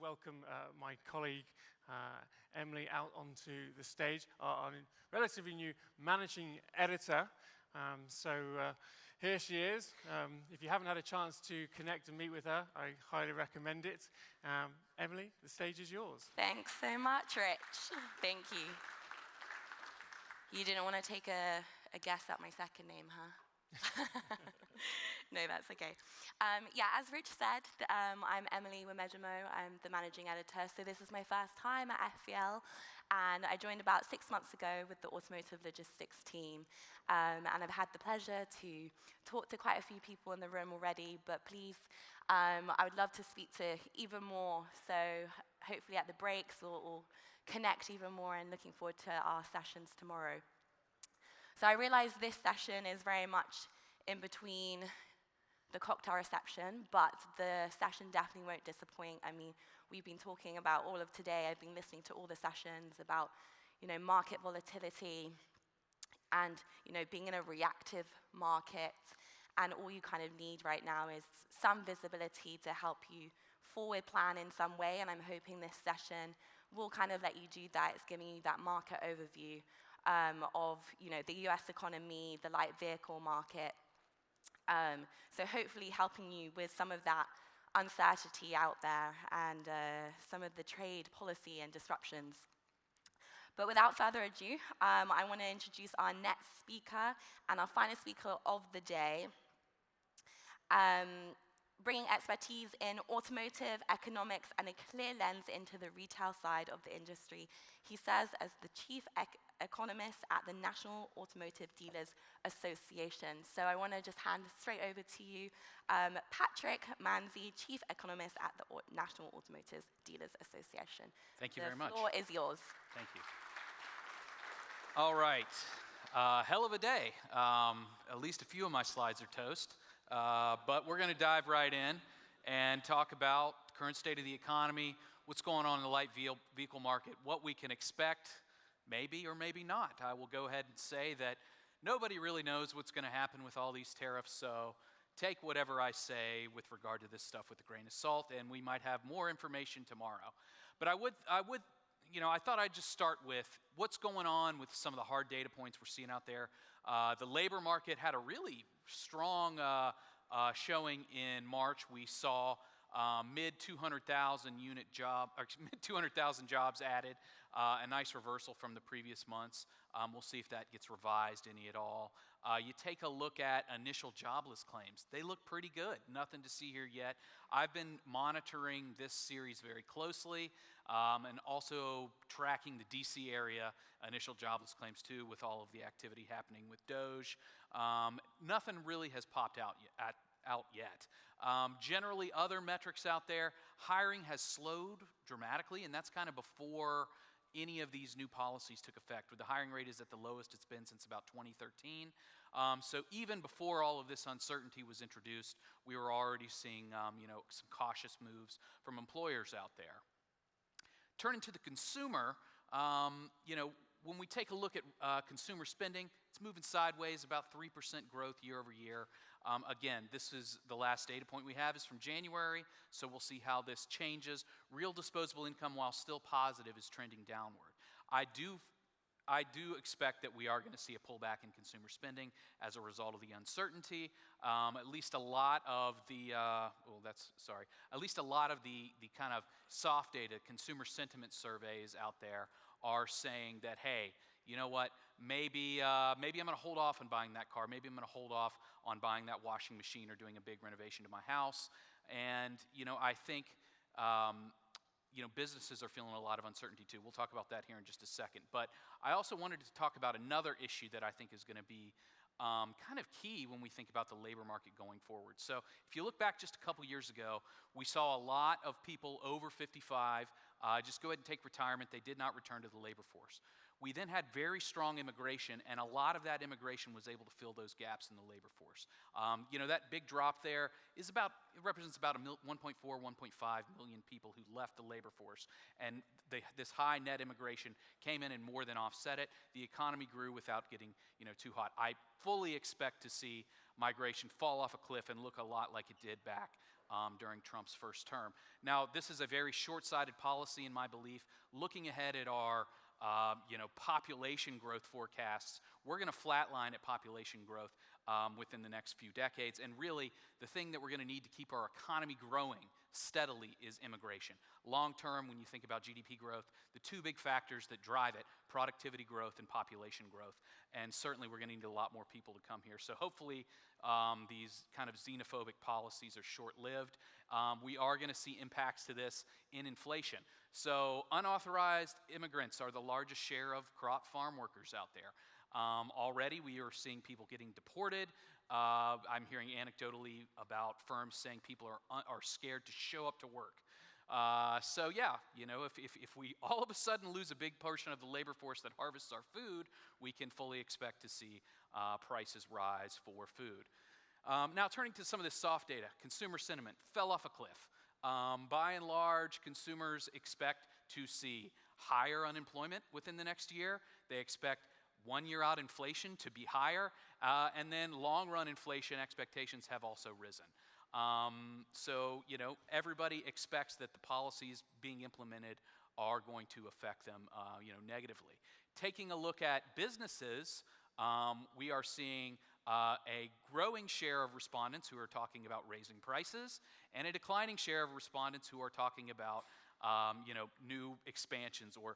welcome my colleague Emily out onto the stage, our relatively new managing editor. Here she is. If you haven't had a chance to connect and meet with her, I highly recommend it. Emily, the stage is yours. Thanks so much, Rich. Thank you. You didn't want to take a guess at my second name, huh? No, that's okay. Yeah, as Rich said, I'm Emily Wemejimo. I'm the managing editor. So this is my first time at FVL, and I joined about 6 months ago with the automotive logistics team. And I've had the pleasure to talk to quite a few people in the room already, but please, I would love to speak to even more. So hopefully at the breaks, we'll connect even more, and looking forward to our sessions tomorrow. So I realize this session is very much in between the cocktail reception, but the session definitely won't disappoint. I mean, we've been talking about all of today. I've been listening to all the sessions about, market volatility and, being in a reactive market. And all you kind of need right now is some visibility to help you forward plan in some way. And I'm hoping this session will kind of let you do that. It's giving you that market overview of the US economy, the light vehicle market. So hopefully helping you with some of that uncertainty out there and some of the trade policy and disruptions. But without further ado, I want to introduce our next speaker and our final speaker of the day. Bringing expertise in automotive economics and a clear lens into the retail side of the industry. He serves as the chief economist at the National Automotive Dealers Association. So I want to just hand straight over to you, Patrick Manzi, chief economist at the National Automotive Dealers Association. Thank you very much. The floor is yours. Thank you. All right. Hell of a day. At least a few of my slides are toast. But we're going to dive right in and talk about the current state of the economy, what's going on in the light vehicle market, what we can expect, maybe or maybe not. I will go ahead and say that nobody really knows what's going to happen with all these tariffs, so take whatever I say with regard to this stuff with a grain of salt, and we might have more information tomorrow. But I thought I'd just start with what's going on with some of the hard data points we're seeing out there. The labor market had a really strong showing in March. We saw mid 200,000 jobs added, a nice reversal from the previous months. We'll see if that gets revised any at all. You take a look at initial jobless claims. They look pretty good. Nothing to see here yet. I've been monitoring this series very closely and also tracking the DC area initial jobless claims too, with all of the activity happening with Doge. Nothing really has popped out yet. Generally, other metrics out there, hiring has slowed dramatically, and that's kind of before any of these new policies took effect. The hiring rate is at the lowest it's been since about 2013. So even before all of this uncertainty was introduced, we were already seeing some cautious moves from employers out there. Turning to the consumer, when we take a look at consumer spending, it's moving sideways, about 3% growth year over year. Again, this is the last data point we have is from January, so we'll see how this changes. Real disposable income, while still positive, is trending downward. I do expect that we are going to see a pullback in consumer spending as a result of the uncertainty. At least a lot of the kind of soft data, consumer sentiment surveys out there are saying that, hey, you know what, maybe I'm going to hold off on buying that car. Maybe I'm going to hold off on buying that washing machine or doing a big renovation to my house. And, I think, businesses are feeling a lot of uncertainty too. We'll talk about that here in just a second. But I also wanted to talk about another issue that I think is going to be kind of key when we think about the labor market going forward. So if you look back just a couple years ago, we saw a lot of people over 55 just go ahead and take retirement. They did not return to the labor force. We then had very strong immigration, and a lot of that immigration was able to fill those gaps in the labor force. That big drop there is it represents about 1.4, 1.5 million people who left the labor force. And this high net immigration came in and more than offset it. The economy grew without getting, too hot. I fully expect to see migration fall off a cliff and look a lot like it did back during Trump's first term. Now, this is a very short-sighted policy in my belief. Looking ahead at our population growth forecasts, we're going to flatline at population growth within the next few decades. And really, the thing that we're going to need to keep our economy growing steadily is immigration. Long term, when you think about GDP growth, the two big factors that drive it, productivity growth and population growth. And certainly, we're going to need a lot more people to come here. So hopefully, these kind of xenophobic policies are short-lived. We are going to see impacts to this in inflation. So unauthorized immigrants are the largest share of crop farm workers out there. Already we are seeing people getting deported. I'm hearing anecdotally about firms saying people are scared to show up to work. So yeah, if we all of a sudden lose a big portion of the labor force that harvests our food, we can fully expect to see prices rise for food. Now turning to some of this soft data, consumer sentiment fell off a cliff. By and large, consumers expect to see higher unemployment within the next year. They expect 1 year out inflation to be higher, and then long-run inflation expectations have also risen. So, everybody expects that the policies being implemented are going to affect them, negatively. Taking a look at businesses, we are seeing a growing share of respondents who are talking about raising prices, and a declining share of respondents who are talking about new expansions or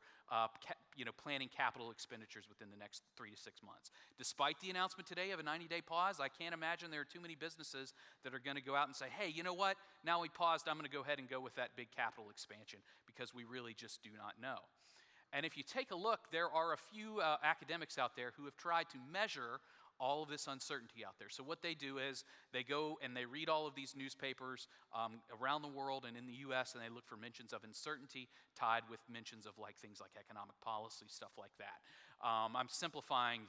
planning capital expenditures within the next 3 to 6 months. Despite the announcement today of a 90-day pause, I can't imagine there are too many businesses that are going to go out and say, hey, you know what? Now we paused, I'm going to go ahead and go with that big capital expansion because we really just do not know. And if you take a look, there are a few academics out there who have tried to measure all of this uncertainty out there. So what they do is they go and they read all of these newspapers around the world and in the US, and they look for mentions of uncertainty tied with mentions of things like economic policy, stuff like that. I'm simplifying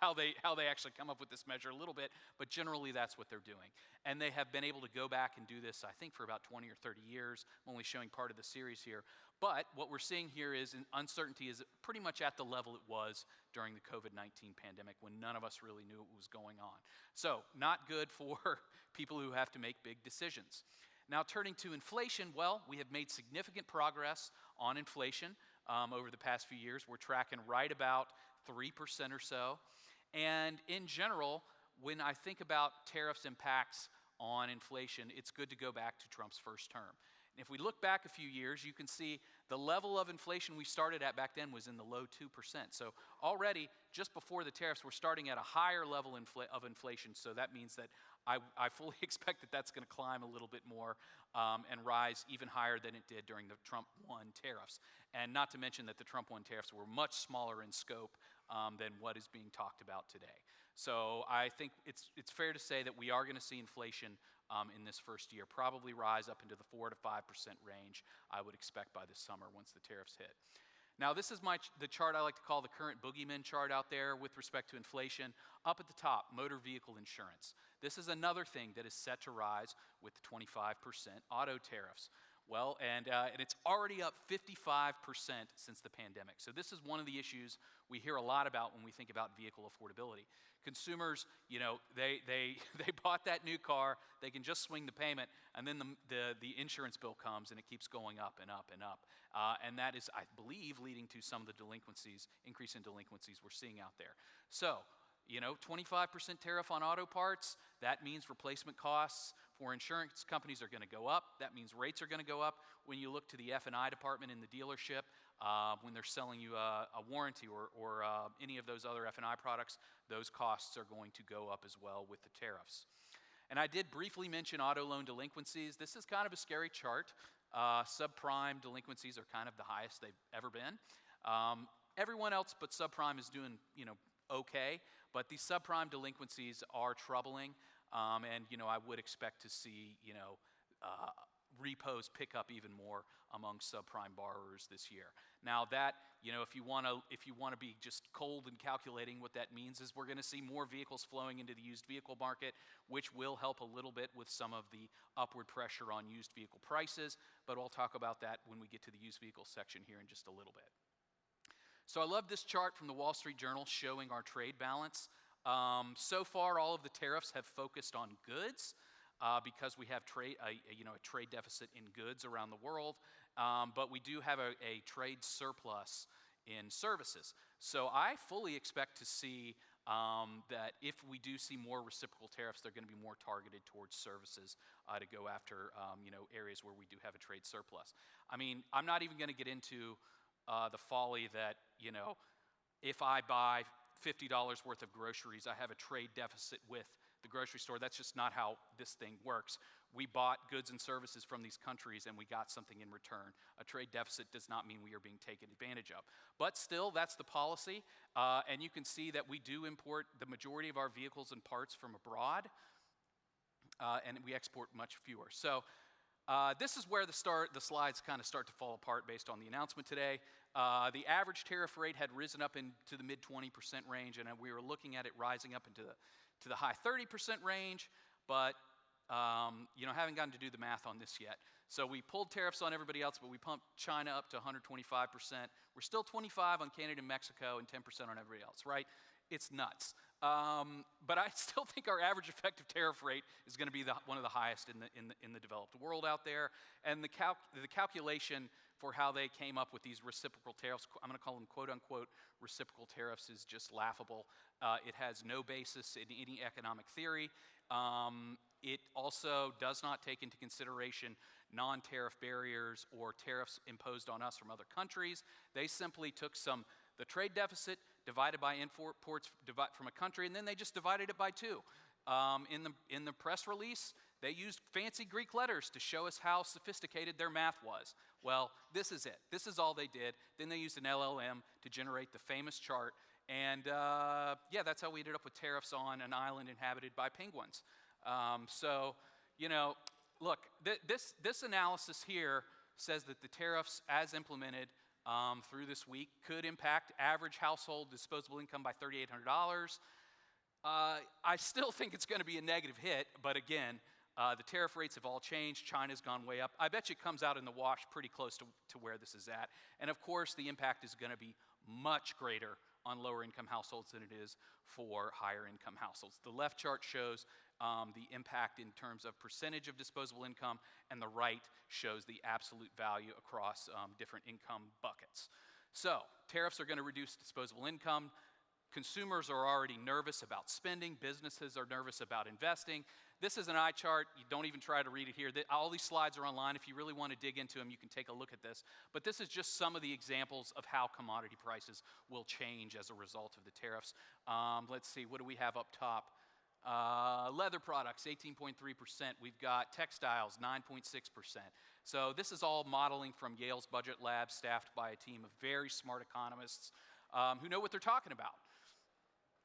how they actually come up with this measure a little bit, but generally that's what they're doing. And they have been able to go back and do this, I think, for about 20 or 30 years. I'm only showing part of the series here. But what we're seeing here is uncertainty is pretty much at the level it was during the COVID-19 pandemic when none of us really knew what was going on. So not good for people who have to make big decisions. Now turning to inflation, well, we have made significant progress on inflation over the past few years. We're tracking right about 3% or so. And in general, when I think about tariffs impacts on inflation, it's good to go back to Trump's first term. If we look back a few years, you can see the level of inflation we started at back then was in the low 2%. So already, just before the tariffs, we're starting at a higher level of inflation. So that means that I fully expect that that's going to climb a little bit more and rise even higher than it did during the Trump 1 tariffs. And not to mention that the Trump 1 tariffs were much smaller in scope than what is being talked about today. So I think it's fair to say that we are going to see inflation in this first year, probably rise up into the 4 to 5% range, I would expect by this summer once the tariffs hit. Now, this is the chart I like to call the current boogeyman chart out there with respect to inflation. Up at the top, motor vehicle insurance. This is another thing that is set to rise with the 25% auto tariffs. Well, and it's already up 55% since the pandemic. So this is one of the issues we hear a lot about when we think about vehicle affordability. Consumers, they bought that new car, they can just swing the payment, and then the insurance bill comes and it keeps going up and up and up. And that is, I believe, leading to some of the increase in delinquencies we're seeing out there. So, 25% tariff on auto parts, that means replacement costs for insurance companies are going to go up. That means rates are going to go up. When you look to the F&I department in the dealership, when they're selling you a warranty or any of those other F&I products, those costs are going to go up as well with the tariffs. And I did briefly mention auto loan delinquencies. This is kind of a scary chart. Subprime delinquencies are kind of the highest they've ever been. Everyone else but subprime is doing, okay, but these subprime delinquencies are troubling, and I would expect to see repos pick up even more among subprime borrowers this year. Now that, if you want to be just cold and calculating, what that means is we're going to see more vehicles flowing into the used vehicle market, which will help a little bit with some of the upward pressure on used vehicle prices, but we'll talk about that when we get to the used vehicle section here in just a little bit. So I love this chart from the Wall Street Journal showing our trade balance. So far, all of the tariffs have focused on goods, because we have a trade deficit in goods around the world, but we do have a trade surplus in services. So I fully expect to see that if we do see more reciprocal tariffs, they're going to be more targeted towards services to go after areas where we do have a trade surplus. I mean, I'm not even going to get into the folly that if I buy $50 worth of groceries, I have a trade deficit with the grocery store. That's just not how this thing works. We bought goods and services from these countries and we got something in return. A trade deficit does not mean we are being taken advantage of. But still, that's the policy. And you can see that we do import the majority of our vehicles and parts from abroad, and we export much fewer. So this is where the slides kind of start to fall apart based on the announcement today. The average tariff rate had risen up into the mid 20% range, and we were looking at it rising up into the high 30% range, but haven't gotten to do the math on this yet. So we pulled tariffs on everybody else, but we pumped China up to 125%. We're still 25 on Canada and Mexico and 10% on everybody else, right? It's nuts. But I still think our average effective tariff rate is going to be one of the highest in the developed world out there. And the calculation for how they came up with these reciprocal tariffs, I'm going to call them quote-unquote reciprocal tariffs, is just laughable. It has no basis in any economic theory. It also does not take into consideration non-tariff barriers or tariffs imposed on us from other countries. They simply took the trade deficit divided by imports from a country, and then they just divided it by two. In the press release, they used fancy Greek letters to show us how sophisticated their math was. Well, this is it. This is all they did. Then they used an LLM to generate the famous chart, and that's how we ended up with tariffs on an island inhabited by penguins. Look, this analysis here says that the tariffs as implemented through this week could impact average household disposable income by $3,800. I still think it's going to be a negative hit, but again, the tariff rates have all changed. China's gone way up. I bet you it comes out in the wash pretty close to where this is at. And of course, the impact is going to be much greater on lower income households than it is for higher income households. The left chart shows the impact in terms of percentage of disposable income, and the right shows the absolute value across different income buckets. So tariffs are going to reduce disposable income. Consumers are already nervous about spending. Businesses are nervous about investing. This is an eye chart. You don't even try to read it here. All these slides are online. If you really want to dig into them, you can take a look at this. But this is just some of the examples of how commodity prices will change as a result of the tariffs. Let's see, what do we have up top? Leather products, 18.3%. We've got textiles, 9.6%. So this is all modeling from Yale's Budget Lab, staffed by a team of very smart economists who know what they're talking about.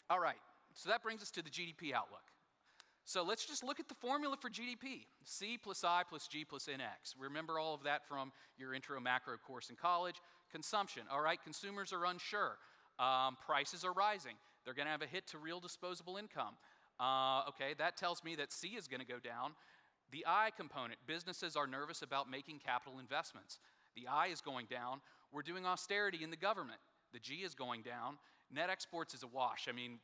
All right, so that brings us to the GDP outlook. So let's just look at the formula for GDP. C plus I plus G plus NX. Remember all of that from your intro macro course in college. Consumption, all right, consumers are unsure. Prices are rising. They're going to have a hit to real disposable income. Okay, that tells me that C is going to go down. The I component, businesses are nervous about making capital investments. The I is going down. We're doing austerity in the government. The G is going down. Net exports is a wash. I mean,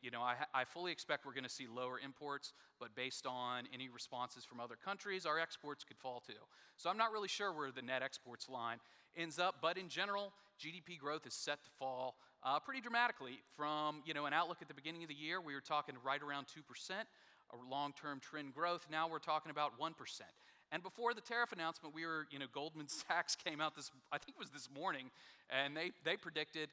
I fully expect we're going to see lower imports, but based on any responses from other countries, our exports could fall too. So I'm not really sure where the net exports line ends up, but in general, GDP growth is set to fall pretty dramatically. From an outlook at the beginning of the year, we were talking right around 2%, a long-term trend growth. Now we're talking about 1%. And before the tariff announcement, Goldman Sachs came out I think it was this morning, and they predicted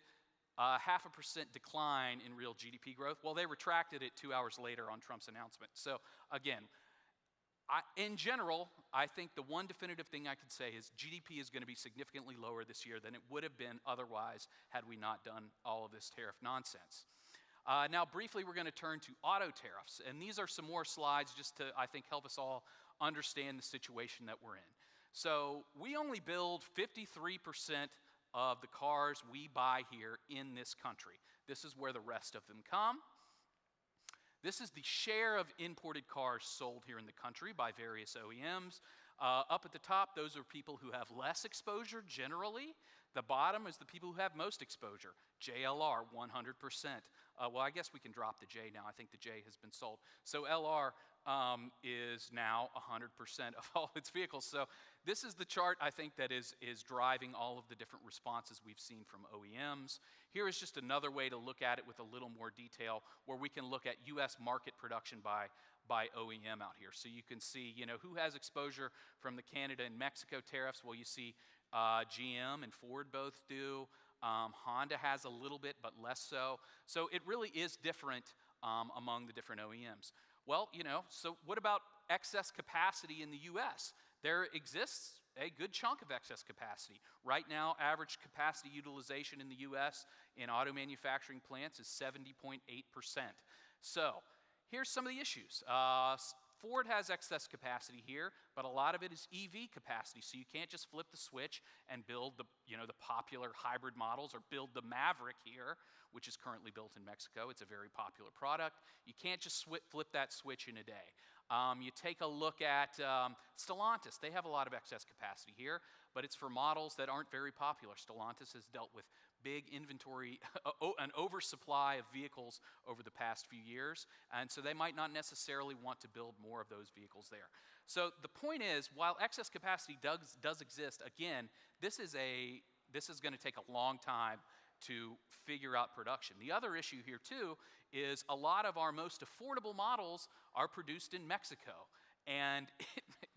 0.5% decline in real GDP growth. Well, they retracted it 2 hours later on Trump's announcement. So again, in general, I think the one definitive thing I could say is GDP is going to be significantly lower this year than it would have been otherwise had we not done all of this tariff nonsense. Now, briefly, we're going to turn to auto tariffs. And these are some more slides just to, I think, help us all understand the situation that we're in. So we only build 53% of the cars we buy here in this country. This is where the rest of them come. This is the share of imported cars sold here in the country by various OEMs. Up at the top, those are people who have less exposure generally. The bottom is the people who have most exposure. JLR, 100%. Well, I guess we can drop the J now. I think the J has been sold. So LR is now 100% of all its vehicles. So this is the chart, I think, that is driving all of the different responses we've seen from OEMs. Here is just another way to look at it with a little more detail, where we can look at U.S. market production by OEM out here. So you can see, who has exposure from the Canada and Mexico tariffs. Well, you see GM and Ford both do. Honda has a little bit, but less so. So it really is different among the different OEMs. Well, so what about excess capacity in the U.S.? There exists a good chunk of excess capacity. Right now, average capacity utilization in the U.S. in auto manufacturing plants is 70.8%. So here's some of the issues. Ford has excess capacity here, but a lot of it is EV capacity. So you can't just flip the switch and build the popular hybrid models, or build the Maverick here, which is currently built in Mexico. It's a very popular product. You can't just flip that switch in a day. You take a look at Stellantis. They have a lot of excess capacity here, but it's for models that aren't very popular. Stellantis has dealt with big inventory, an oversupply of vehicles over the past few years, and so they might not necessarily want to build more of those vehicles there. So the point is, while excess capacity does exist, again, this is going to take a long time to figure out production. The other issue here too is a lot of our most affordable models are produced in Mexico, and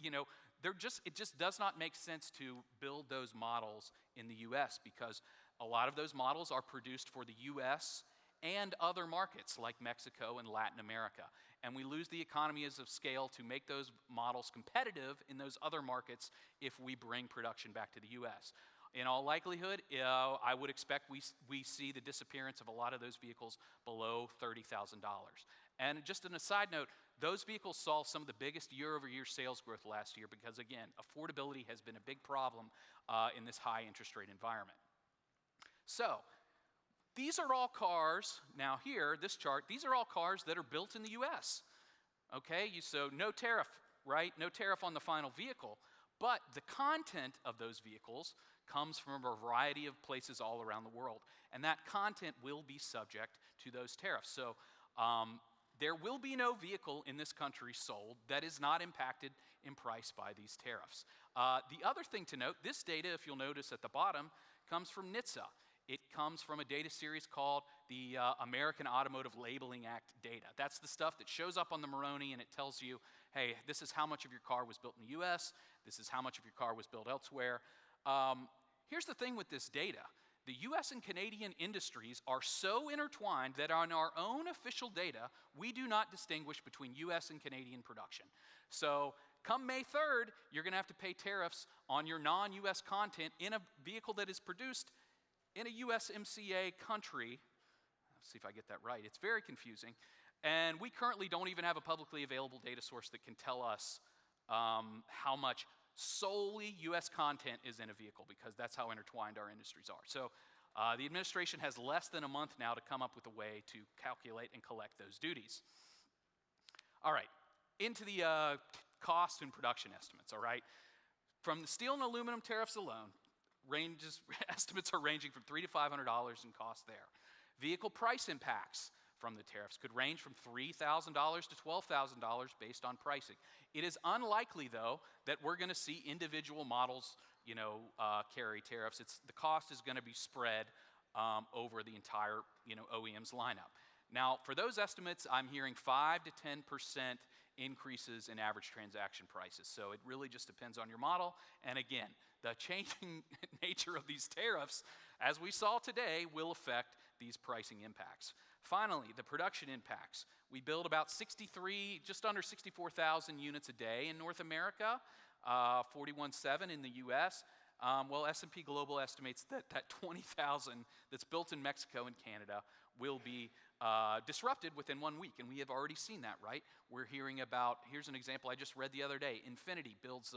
it just does not make sense to build those models in the U.S. because a lot of those models are produced for the U.S. and other markets like Mexico and Latin America. And we lose the economies of scale to make those models competitive in those other markets if we bring production back to the U.S. In all likelihood, I would expect we see the disappearance of a lot of those vehicles below $30,000. And just an aside note, those vehicles saw some of the biggest year-over-year sales growth last year because, again, affordability has been a big problem in this high interest rate environment. So these are all cars, now here, this chart, these are all cars that are built in the U.S. Okay, so no tariff, right? No tariff on the final vehicle. But the content of those vehicles comes from a variety of places all around the world. And that content will be subject to those tariffs. So there will be no vehicle in this country sold that is not impacted in price by these tariffs. The other thing to note, this data, if you'll notice at the bottom, comes from NHTSA. It comes from a data series called the American Automotive Labeling Act data. That's the stuff that shows up on the Moroni and it tells you, hey, this is how much of your car was built in the US, this is how much of your car was built elsewhere. Here's the thing with this data. The US and Canadian industries are so intertwined that on our own official data, we do not distinguish between US and Canadian production. So come May 3rd, you're going to have to pay tariffs on your non-US content in a vehicle that is produced in a USMCA country. Let's see if I get that right. It's very confusing. And we currently don't even have a publicly available data source that can tell us how much solely US content is in a vehicle, because that's how intertwined our industries are. So the administration has less than a month now to come up with a way to calculate and collect those duties. All right, into the cost and production estimates, all right? From the steel and aluminum tariffs alone, estimates are ranging from $300 to $500 in cost there. Vehicle price impacts from the tariffs could range from $3,000 to $12,000 based on pricing. It is unlikely, though, that we're going to see individual models, carry tariffs. The cost is going to be spread over the entire, OEM's lineup. Now, for those estimates, I'm hearing 5 to 10% increases in average transaction prices. So it really just depends on your model. And again, the changing nature of these tariffs, as we saw today, will affect these pricing impacts. Finally, the production impacts. We build about just under 64,000 units a day in North America, 41.7 in the US. Well, S&P Global estimates that 20,000 that's built in Mexico and Canada will be disrupted within 1 week, and we have already seen that, right? We're hearing about, here's an example I just read the other day, Infiniti builds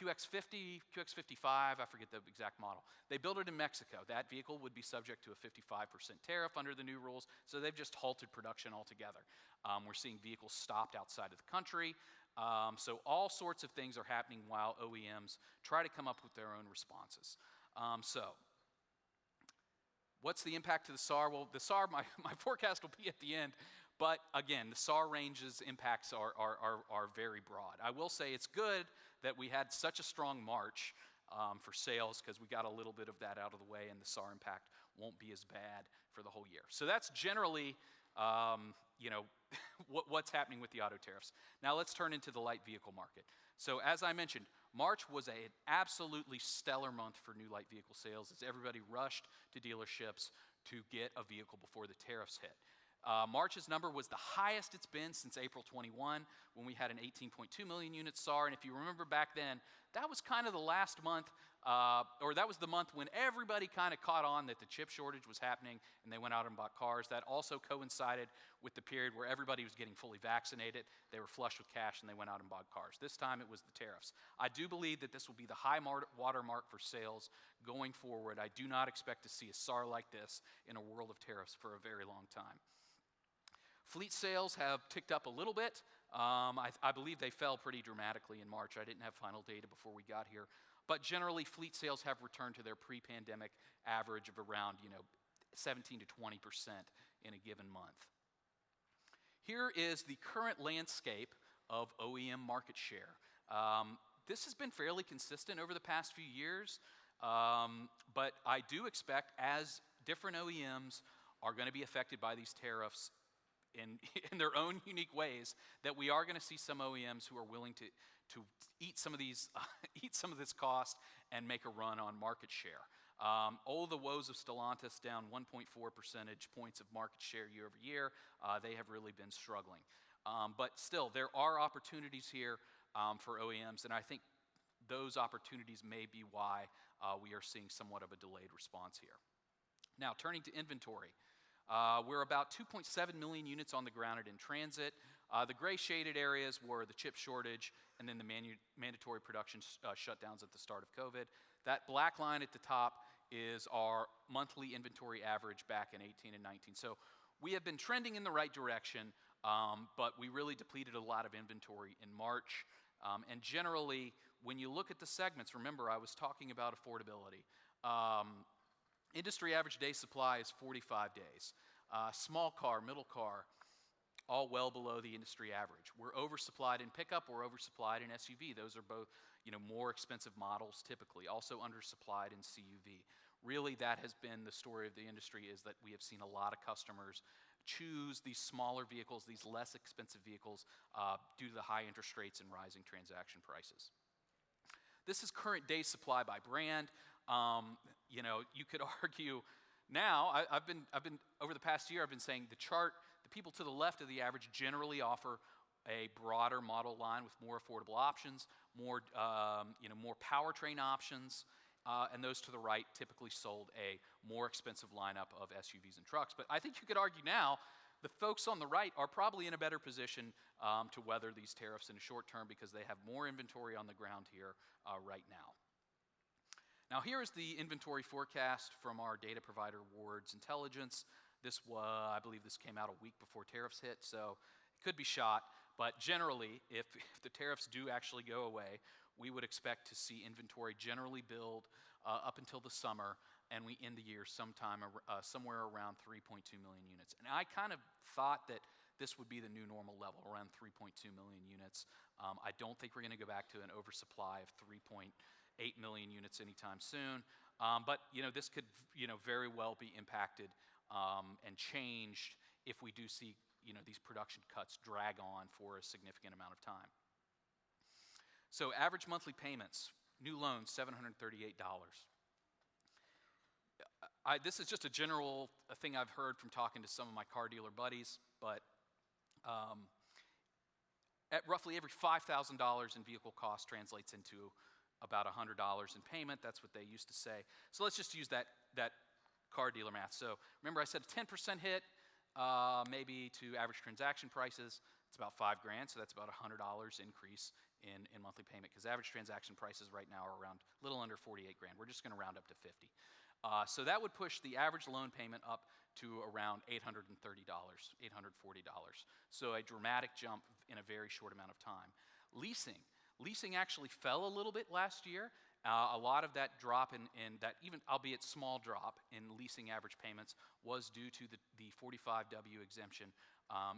QX50, QX55, I forget the exact model. They built it in Mexico. That vehicle would be subject to a 55% tariff under the new rules, so they've just halted production altogether. We're seeing vehicles stopped outside of the country. So all sorts of things are happening while OEMs try to come up with their own responses. So what's the impact to the SAR? Well, the SAR, my forecast will be at the end. But again, the SAR range's impacts are very broad. I will say it's good that we had such a strong March for sales, because we got a little bit of that out of the way, and the SAR impact won't be as bad for the whole year. So that's generally what's happening with the auto tariffs. Now let's turn into the light vehicle market. So as I mentioned, March was an absolutely stellar month for new light vehicle sales, as everybody rushed to dealerships to get a vehicle before the tariffs hit. March's number was the highest it's been since April 21, when we had an 18.2 million unit SAR. And if you remember back then, that was kind of the last month, or that was the month when everybody kind of caught on that the chip shortage was happening, and they went out and bought cars. That also coincided with the period where everybody was getting fully vaccinated. They were flush with cash, and they went out and bought cars. This time it was the tariffs. I do believe that this will be the high watermark for sales going forward. I do not expect to see a SAR like this in a world of tariffs for a very long time. Fleet sales have ticked up a little bit. I believe they fell pretty dramatically in March. I didn't have final data before we got here. But generally, fleet sales have returned to their pre-pandemic average of around 17 to 20% in a given month. Here is the current landscape of OEM market share. This has been fairly consistent over the past few years, but I do expect, as different OEMs are going to be affected by these tariffs in their own unique ways, that we are going to see some OEMs who are willing to eat some of these eat some of this cost and make a run on market share. Oh, the woes of Stellantis, down 1.4 percentage points of market share year over year. They have really been struggling. But still, there are opportunities here for OEMs, and I think those opportunities may be why we are seeing somewhat of a delayed response here. Now, turning to inventory. We're about 2.7 million units on the ground and in transit. The gray shaded areas were the chip shortage and then the mandatory production shutdowns at the start of COVID. That black line at the top is our monthly inventory average back in 18 and 19. So we have been trending in the right direction, but we really depleted a lot of inventory in March. And generally, when you look at the segments, remember I was talking about affordability. Industry average day supply is 45 days. Small car, middle car, all well below the industry average. We're oversupplied in pickup, we're oversupplied in SUV. Those are both more expensive models typically. Also undersupplied in CUV. Really, that has been the story of the industry, is that we have seen a lot of customers choose these smaller vehicles, these less expensive vehicles, due to the high interest rates and rising transaction prices. This is current day supply by brand. You could argue now, I've been over the past year, I've been saying the people to the left of the average generally offer a broader model line with more affordable options, more powertrain options, and those to the right typically sold a more expensive lineup of SUVs and trucks. But I think you could argue now the folks on the right are probably in a better position to weather these tariffs in the short term, because they have more inventory on the ground here right now. Now here is the inventory forecast from our data provider Wards Intelligence. I believe this came out a week before tariffs hit, so it could be shot. But generally, if the tariffs do actually go away, we would expect to see inventory generally build up until the summer, and we end the year somewhere around 3.2 million units. And I kind of thought that this would be the new normal level, around 3.2 million units. I don't think we're going to go back to an oversupply of 3.8 million units anytime soon. But this could very well be impacted and changed if we do see these production cuts drag on for a significant amount of time. So average monthly payments, new loans, $738. This is just a general thing I've heard from talking to some of my car dealer buddies, but at roughly every $5,000 in vehicle cost translates into about $100 in payment. That's what they used to say. So let's just use that car dealer math. So remember I said a 10% hit maybe to average transaction prices, it's about $5,000, so that's about $100 increase in monthly payment, because average transaction prices right now are around a little under $48,000. We're just going to round up to 50. So that would push the average loan payment up to around $830, $840. So a dramatic jump in a very short amount of time. Leasing actually fell a little bit last year. A lot of that drop in that, even albeit small drop in leasing average payments, was due to the 45W exemption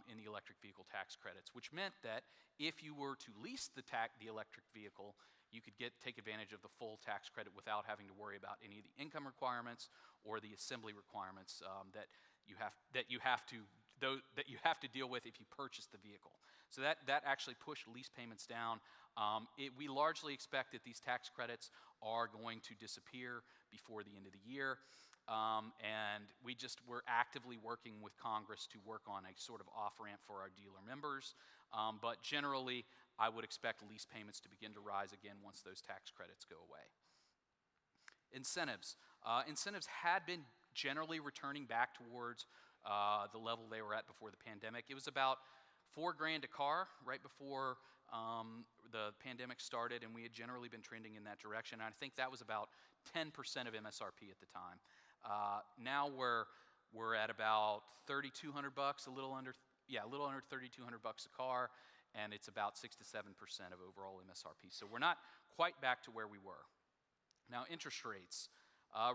in the electric vehicle tax credits, which meant that if you were to lease the electric vehicle, you could take advantage of the full tax credit without having to worry about any of the income requirements or the assembly requirements that you have to deal with if you purchase the vehicle. So that actually pushed lease payments down. We largely expect that these tax credits are going to disappear before the end of the year. And we're actively working with Congress to work on a sort of off-ramp for our dealer members. But generally, I would expect lease payments to begin to rise again once those tax credits go away. Incentives. Incentives had been generally returning back towards the level they were at before the pandemic. It was about $4,000 a car right before the pandemic started, and we had generally been trending in that direction. And I think that was about 10% of MSRP at the time. Now we're at about $3,200, a little under $3,200 a car, and it's about 6 to 7% of overall MSRP. So we're not quite back to where we were. Now, interest rates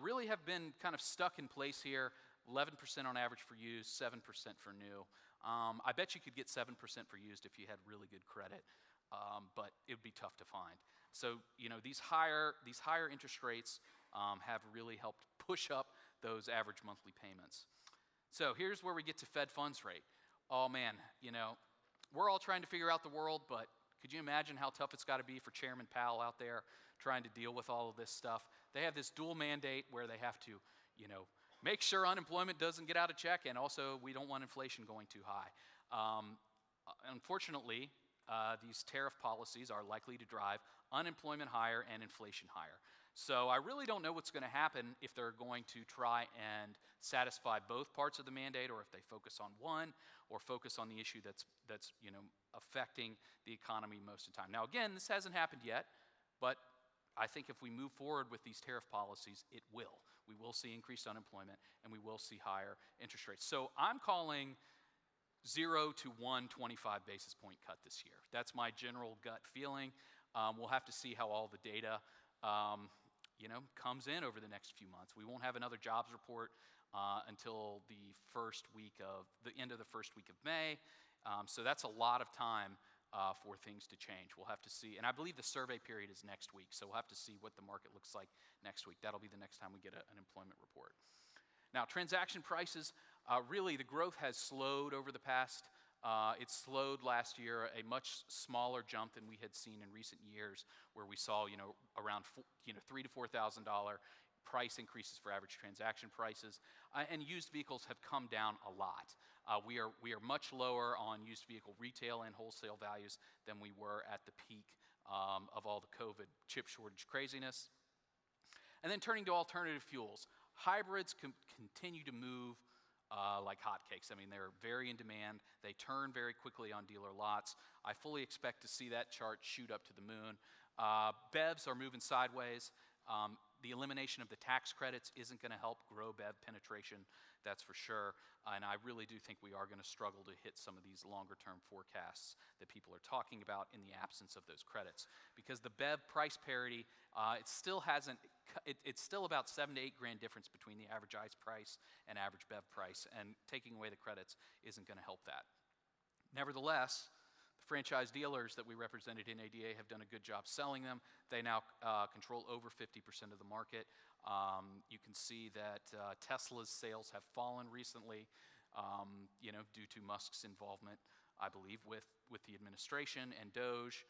really have been kind of stuck in place here. 11% on average for used, 7% for new. I bet you could get 7% for used if you had really good credit, but it would be tough to find. So these higher interest rates have really helped push up those average monthly payments. So here's where we get to Fed funds rate. Oh man, we're all trying to figure out the world, but could you imagine how tough it's got to be for Chairman Powell out there trying to deal with all of this stuff? They have this dual mandate where they have to, make sure unemployment doesn't get out of check, and also we don't want inflation going too high. Unfortunately, these tariff policies are likely to drive unemployment higher and inflation higher. So I really don't know what's going to happen if they're going to try and satisfy both parts of the mandate, or if they focus on one, or focus on the issue that's affecting the economy most of the time. Now again, this hasn't happened yet, but I think if we move forward with these tariff policies, it will. We will see increased unemployment, and we will see higher interest rates. So I'm calling 0 to 1 25 basis point cut this year. That's my general gut feeling. We'll have to see how all the data comes in over the next few months. We won't have another jobs report until the end of the first week of May. So that's a lot of time for things to change. We'll have to see. And I believe the survey period is next week, so we'll have to see what the market looks like next week. That'll be the next time we get an employment report. Now, transaction prices, really the growth has slowed over the past. It slowed last year, a much smaller jump than we had seen in recent years, where we saw around $3,000 to $4,000 price increases for average transaction prices, and used vehicles have come down a lot. We are much lower on used vehicle retail and wholesale values than we were at the peak of all the COVID chip shortage craziness. And then turning to alternative fuels, hybrids continue to move like hotcakes. I mean, they're very in demand. They turn very quickly on dealer lots. I fully expect to see that chart shoot up to the moon. BEVs are moving sideways. The elimination of the tax credits isn't going to help grow BEV penetration, that's for sure. And I really do think we are going to struggle to hit some of these longer-term forecasts that people are talking about in the absence of those credits. Because the BEV price parity, it's still about $7,000 to $8,000 difference between the average ICE price and average BEV price, and taking away the credits isn't going to help that. Nevertheless, the franchise dealers that we represented in ADA have done a good job selling them. They now control over 50% of the market. You can see that Tesla's sales have fallen recently, due to Musk's involvement, I believe, with the administration and Doge.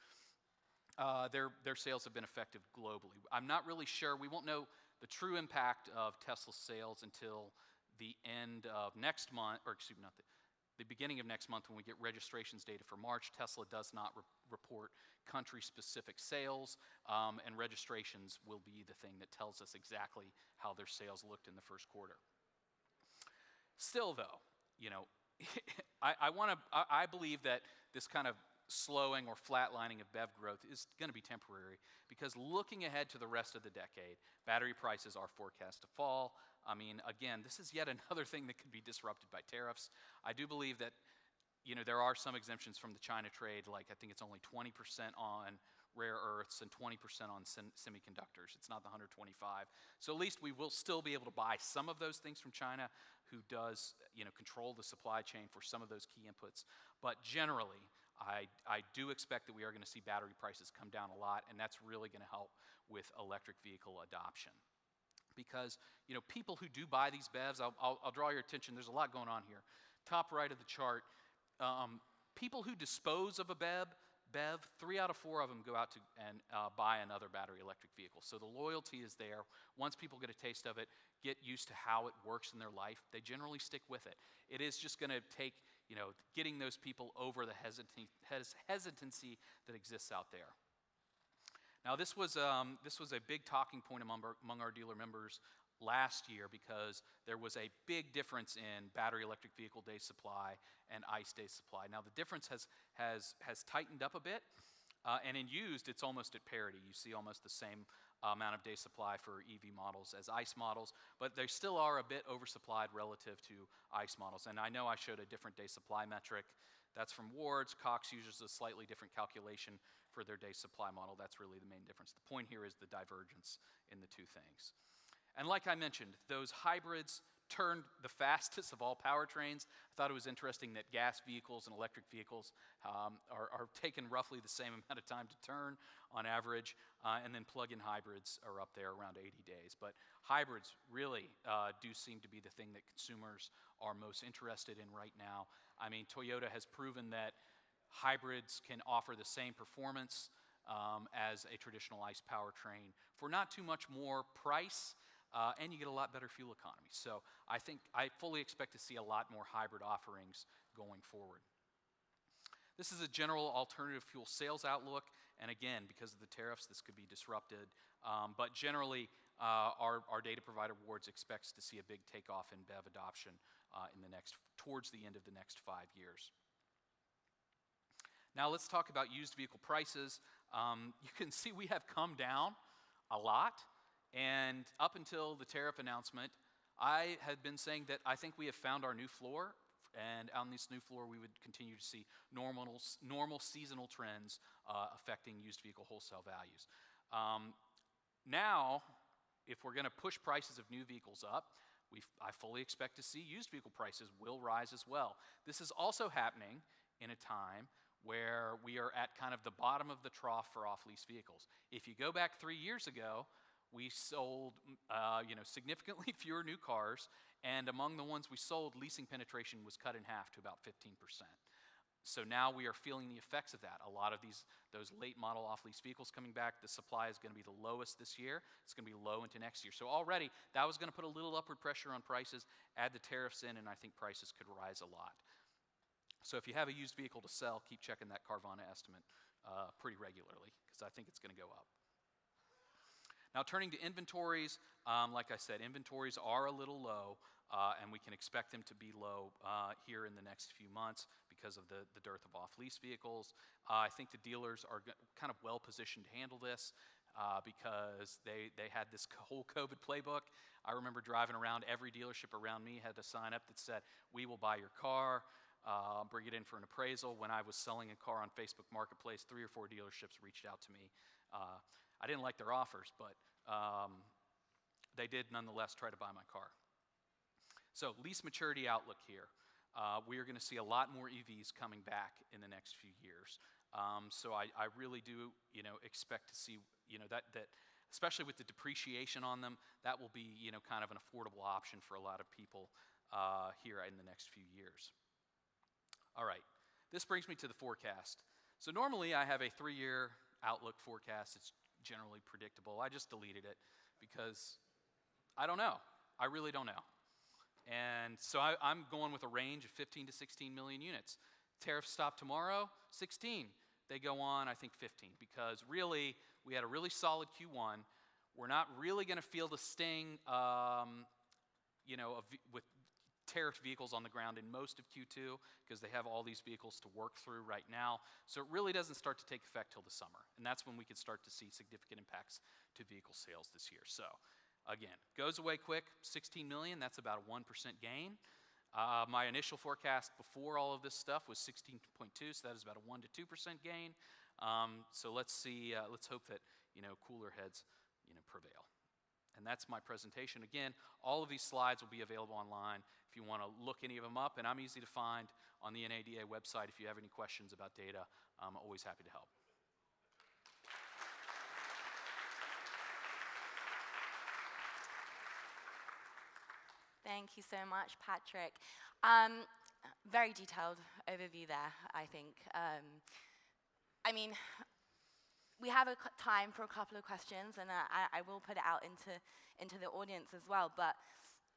Their sales have been affected globally. I'm not really sure. We won't know the true impact of Tesla's sales until the end of next month, or excuse me, not the beginning of next month when we get registrations data for March. Tesla does not report country-specific sales, and registrations will be the thing that tells us exactly how their sales looked in the first quarter. Still, though, I believe that this kind of slowing or flatlining of BEV growth is going to be temporary, because looking ahead to the rest of the decade, battery prices are forecast to fall. I mean, again, this is yet another thing that could be disrupted by tariffs. I do believe that, there are some exemptions from the China trade, like I think it's only 20% on rare earths and 20% on semiconductors. It's not the 125. So at least we will still be able to buy some of those things from China, who does, control the supply chain for some of those key inputs. But generally, I do expect that we are going to see battery prices come down a lot, and that's really going to help with electric vehicle adoption. Because, people who do buy these BEVs, I'll draw your attention, there's a lot going on here. Top right of the chart, people who dispose of a BEV, 3 out of 4 of them go out to and buy another battery electric vehicle. So the loyalty is there. Once people get a taste of it, get used to how it works in their life, they generally stick with it. It is just going to take, getting those people over the hesitancy that exists out there. Now, this was a big talking point among our dealer members last year, because there was a big difference in battery electric vehicle day supply and ICE day supply. Now, the difference has tightened up a bit, and in used, it's almost at parity. You see almost the same amount of day supply for EV models as ICE models, but they still are a bit oversupplied relative to ICE models. And I know I showed a different day supply metric. That's from Ward's. Cox uses a slightly different calculation for their day supply model. That's really the main difference. The point here is the divergence in the two things. And like I mentioned, those hybrids turned the fastest of all powertrains. I thought it was interesting that gas vehicles and electric vehicles are taking roughly the same amount of time to turn on average, and then plug-in hybrids are up there around 80 days. But hybrids really do seem to be the thing that consumers are most interested in right now. I mean, Toyota has proven that hybrids can offer the same performance as a traditional ICE powertrain for not too much more price, and you get a lot better fuel economy. So I fully expect to see a lot more hybrid offerings going forward. This is a general alternative fuel sales outlook, and again, because of the tariffs, this could be disrupted. But generally, our data provider Wards expects to see a big takeoff in BEV adoption towards the end of the next 5 years. Now let's talk about used vehicle prices. You can see we have come down a lot. And up until the tariff announcement, I had been saying that I think we have found our new floor, and on this new floor we would continue to see normal seasonal trends affecting used vehicle wholesale values. Now, if we're going to push prices of new vehicles up, I fully expect to see used vehicle prices will rise as well. This is also happening in a time where we are at kind of the bottom of the trough for off-lease vehicles. If you go back 3 years ago, we sold significantly fewer new cars, and among the ones we sold, leasing penetration was cut in half to about 15%. So now we are feeling the effects of that. A lot of those late model off-lease vehicles coming back, the supply is going to be the lowest this year. It's going to be low into next year. So already that was going to put a little upward pressure on prices. Add the tariffs in, and I think prices could rise a lot. So if you have a used vehicle to sell, keep checking that Carvana estimate pretty regularly, because I think it's going to go up. Now, turning to inventories, like I said, inventories are a little low, and we can expect them to be low here in the next few months because of the dearth of off-lease vehicles. I think the dealers are kind of well-positioned to handle this because they had this whole COVID playbook. I remember driving around, every dealership around me had a sign up that said, "We will buy your car, bring it in for an appraisal." When I was selling a car on Facebook Marketplace, 3 or 4 dealerships reached out to me. I didn't like their offers, but they did nonetheless try to buy my car. So lease maturity outlook here. We are going to see a lot more EVs coming back in the next few years. So I really do expect to see that especially with the depreciation on them, that will be kind of an affordable option for a lot of people here in the next few years. All right, this brings me to the forecast. So normally I have a 3-year outlook forecast. It's generally predictable. I just deleted it because I don't know. I really don't know. And so I'm going with a range of 15 to 16 million units. Tariffs stop tomorrow, 16. They go on, I think, 15, because really, we had a really solid Q1. We're not really going to feel the sting, with tariffed vehicles on the ground in most of Q2 because they have all these vehicles to work through right now. So it really doesn't start to take effect till the summer. And that's when we could start to see significant impacts to vehicle sales this year. So again, goes away quick, 16 million, that's about a 1% gain. My initial forecast before all of this stuff was 16.2, so that is about a 1 to 2% gain. So let's see, let's hope that, cooler heads, prevail. And that's my presentation. Again, all of these slides will be available online if you want to look any of them up, and I'm easy to find on the NADA website. If you have any questions about data, I'm always happy to help. Thank you so much, Patrick. Very detailed overview there, I think. I mean, we have time for a couple of questions, and I will put it out into the audience as well. But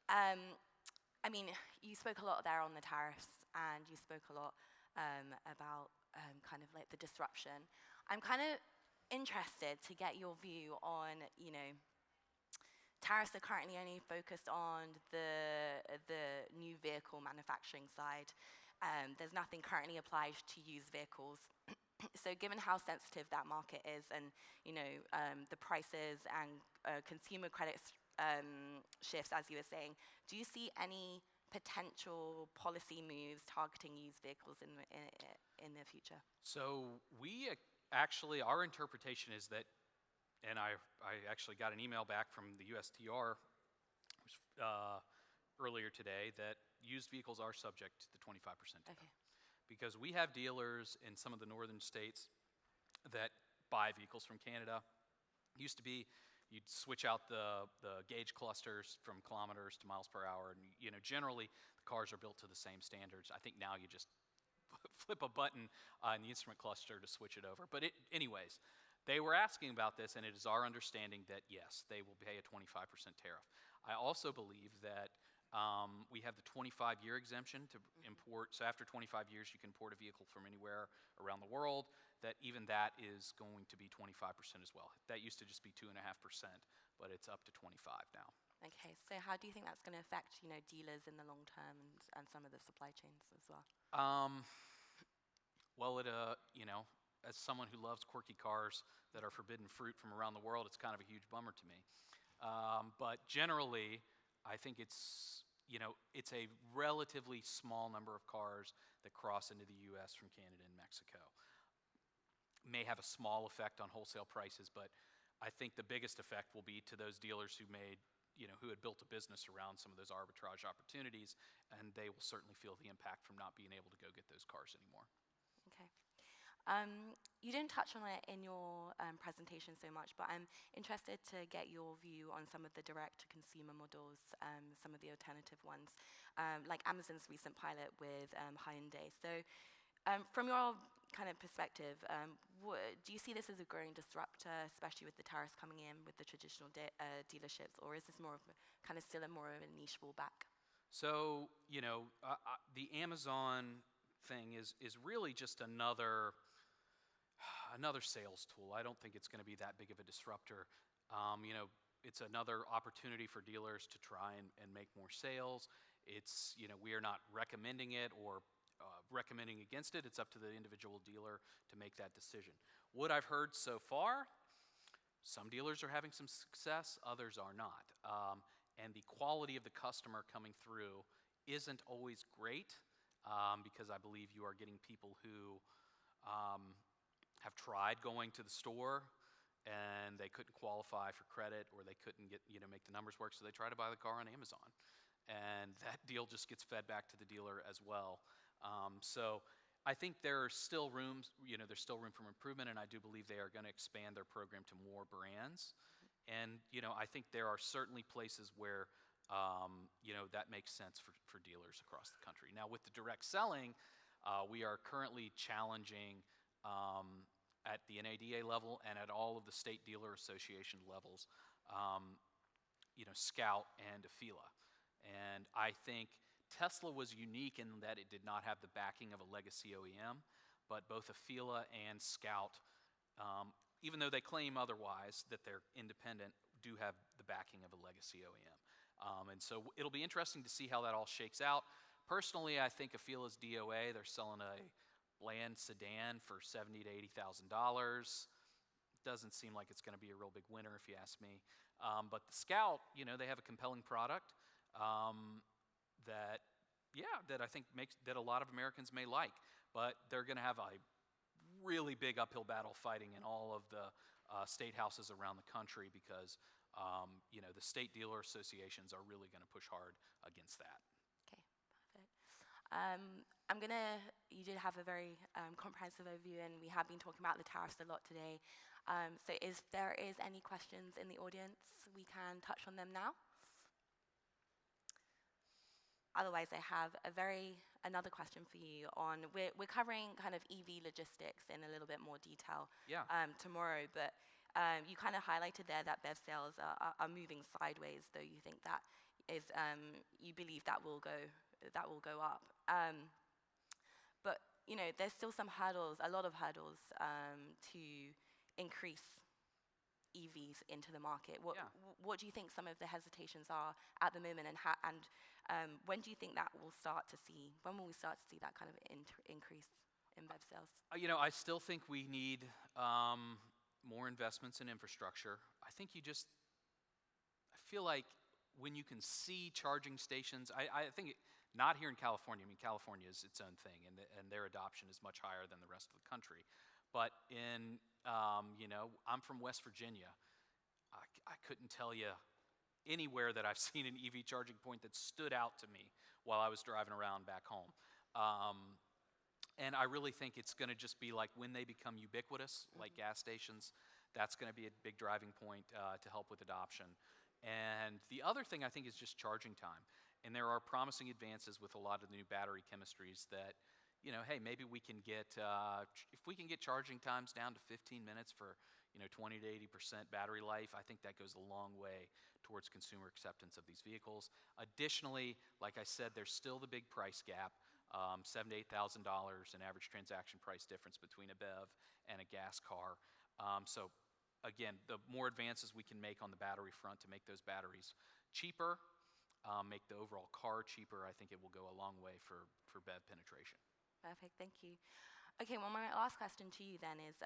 I mean, you spoke a lot there on the tariffs, and you spoke a lot about kind of like the disruption. I'm kind of interested to get your view on, tariffs are currently only focused on the new vehicle manufacturing side. There's nothing currently applied to used vehicles. So given how sensitive that market is and, the prices and consumer credit shifts, as you were saying, do you see any potential policy moves targeting used vehicles in the future? So we actually, our interpretation is that, and I actually got an email back from the USTR earlier today that used vehicles are subject to the 25% tariff. Okay. Because we have dealers in some of the northern states that buy vehicles from Canada. It used to be you'd switch out the gauge clusters from kilometers to miles per hour, and generally the cars are built to the same standards. I think now you just flip a button in the instrument cluster to switch it over. But anyways, they were asking about this, and it is our understanding that yes, they will pay a 25% tariff. I also believe that we have the 25-year exemption to import. So after 25 years, you can import a vehicle from anywhere around the world. That even that is going to be 25% as well. That used to just be 2.5%, but it's up to 25 now. Okay, so how do you think that's going to affect, dealers in the long term and some of the supply chains as well? Well, as someone who loves quirky cars that are forbidden fruit from around the world, it's kind of a huge bummer to me. But generally, I think it's a relatively small number of cars that cross into the U.S. from Canada and Mexico. May have a small effect on wholesale prices, but I think the biggest effect will be to those dealers who who had built a business around some of those arbitrage opportunities, and they will certainly feel the impact from not being able to go get those cars anymore. Okay. You didn't touch on it in your presentation so much, but I'm interested to get your view on some of the direct-to-consumer models, some of the alternative ones, like Amazon's recent pilot with Hyundai. So from your kind of perspective, do you see this as a growing disruptor, especially with the tariffs coming in with the traditional dealerships, or is this more of kind of still more of a niche fallback? So, the Amazon thing is really just another sales tool. I don't think it's going to be that big of a disruptor. It's another opportunity for dealers to try and make more sales. It's, we are not recommending it or recommending against it. It's up to the individual dealer to make that decision. What I've heard so far, some dealers are having some success, others are not. And the quality of the customer coming through isn't always great because I believe you are getting people who have tried going to the store and they couldn't qualify for credit or they couldn't make the numbers work, so they try to buy the car on Amazon. And that deal just gets fed back to the dealer as well. So I think there's still room for improvement, and I do believe they are going to expand their program to more brands. And I think there are certainly places where that makes sense for dealers across the country. Now with the direct selling, we are currently challenging at the NADA level and at all of the state dealer association levels, Scout and Afila. And I think Tesla was unique in that it did not have the backing of a legacy OEM, but both Afila and Scout, even though they claim otherwise that they're independent, do have the backing of a legacy OEM. And so it'll be interesting to see how that all shakes out. Personally, I think Afila's DOA, they're selling a bland sedan for $70,000 to $80,000. Doesn't seem like it's going to be a real big winner if you ask me. But the Scout, they have a compelling product that I think that a lot of Americans may like. But they're going to have a really big uphill battle fighting in all of the state houses around the country because the state dealer associations are really going to push hard against that. Okay, perfect. You did have a very comprehensive overview, and we have been talking about the tariffs a lot today. So if there is any questions in the audience, we can touch on them now. Otherwise, I have another question for you on, we're covering kind of EV logistics in a little bit more detail tomorrow, but you kind of highlighted there that BEV sales are moving sideways, though you think that is, you believe that will go up. But there's still some hurdles, a lot of hurdles to increase EVs into the market. What do you think some of the hesitations are at the moment, and when do you think that will start to see? When will we start to see that kind of increase in BEV sales? I still think we need more investments in infrastructure. I feel like when you can see charging stations, I think not here in California. I mean, California is its own thing, and their adoption is much higher than the rest of the country. But I'm from West Virginia. I couldn't tell you anywhere that I've seen an EV charging point that stood out to me while I was driving around back home. And I really think it's going to just be like when they become ubiquitous, like gas stations, that's going to be a big driving point to help with adoption. And the other thing I think is just charging time. And there are promising advances with a lot of the new battery chemistries that, hey, maybe we can get, if we can get charging times down to 15 minutes for, 20 to 80% battery life, I think that goes a long way towards consumer acceptance of these vehicles. Additionally, like I said, there's still the big price gap, $7,000 to $8,000 in average transaction price difference between a BEV and a gas car. So again, the more advances we can make on the battery front to make those batteries cheaper, make the overall car cheaper, I think it will go a long way for BEV penetration. Perfect, thank you. Okay, well, my last question to you then is,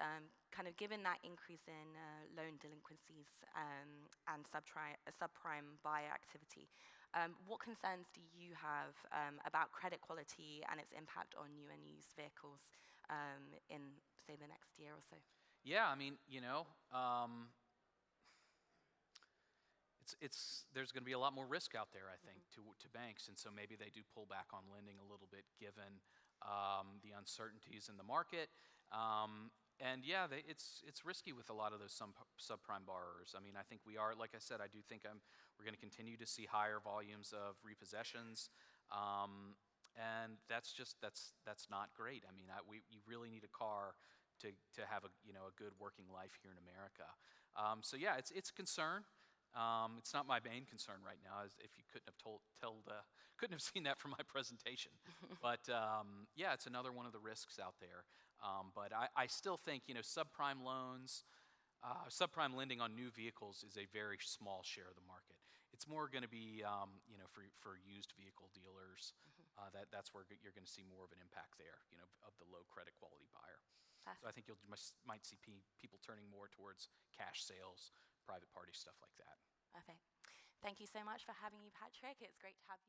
kind of given that increase in loan delinquencies and subprime buyer activity, what concerns do you have about credit quality and its impact on new and used vehicles in, say, the next year or so? Yeah, I mean, there's going to be a lot more risk out there, I think, to banks, and so maybe they do pull back on lending a little bit given the uncertainties in the market. And yeah, it's risky with a lot of those subprime borrowers. I mean, I think we are, like I said, I do think we're going to continue to see higher volumes of repossessions, and that's not great. I mean, you really need a car to have a good working life here in America. So yeah, it's a concern. It's not my main concern right now, as if you couldn't have seen that from my presentation. But yeah, it's another one of the risks out there. But I still think subprime loans, subprime lending on new vehicles is a very small share of the market. It's more going to be for used vehicle dealers. That's where you're going to see more of an impact there, of the low credit quality buyer. So I think you might see people turning more towards cash sales, private party stuff like that. Okay. Thank you so much for having me, Patrick. It's great to have you.